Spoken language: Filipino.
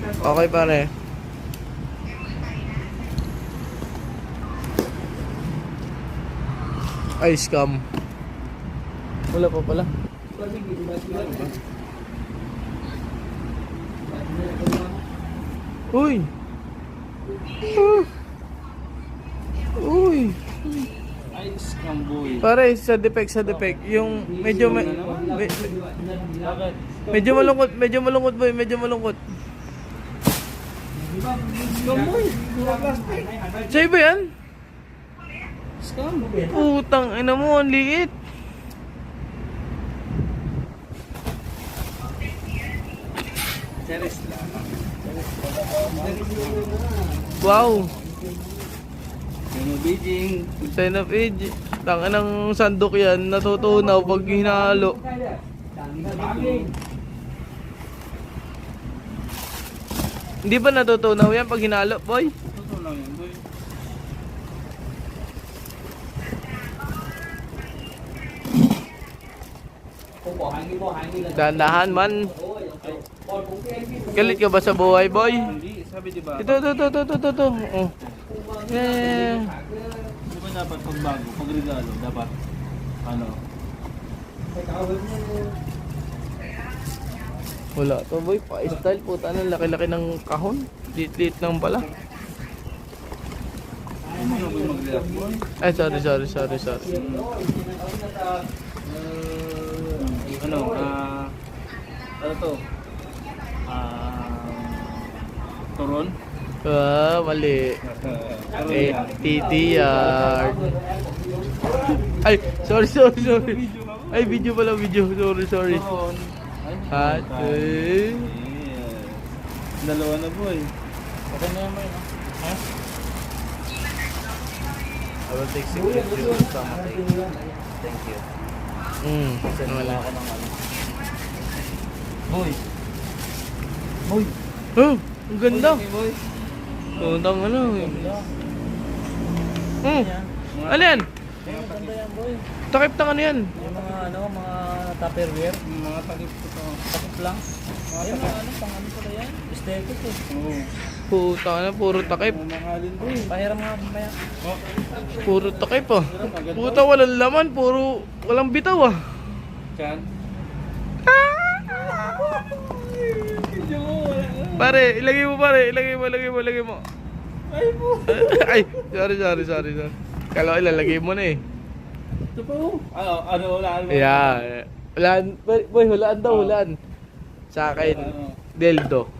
Okay pare. Ay, scam. Wala pa pala. Uy! Uy! Ay, scam boy. Pare, sa defect. Yung medyo medyo malungkot boy, medyo malungkot. Scam boy. Plastic. Sa'yo ba yan? Scam. Putang ina mo, ang liit. Cheris lang. Wow! Yung Beijing. Sign of age. Tanga ng sandok yan, natutunaw pag hinalo. Hindi ba natutunaw yan pag hinalo, boy? Totoo lang yan boy. Dahan-dahan man. Galit ka ba sa buhay, boy? Hindi, sabi diba? Ito. Oh. Eh. Di ba dapat pag bago, pag regalo, dapat ano? Wala to, boy. Pa-style, puta na. Laki-laki ng kahon. Lit-lit lang pala. Ano mo boy mag-react boy? Ay, sorry. Ano, ano to? Turon? Ah, mali. Eh, TTR. Ay, sorry. Ay, video pala, video. Sorry. Turon. At, eh. Dalawa na boy. Okay na yan boy, no? Ha? I will take secret reviews sa matay. Thank you. Wala. Ako ng ano. Boy. Boy. Oh, ang ganda. Boy. Tundang ano. Ganda. Ano yan? Ganda yan boy. Takip ng ano yan? Yung mga tupperware. Mga takip ko to. Takip lang. Yung mga pang ano pala yan? Aesthetic eh. Oo. Puta na, puro takip. Mahalin boy. Pahiram mga mamaya. Oh. Puro takip ah. Puta, walang laman. Walang bitaw ah. Chan. Pare, ilagay mo pare. Ilagay mo. Ay po. Ay, sorry. Kala ko ilalagay mo na eh. Ito pa oh. Ano, wala. Yeah. Hulaan. Boy, hulaan daw. Sa akin, Deldo.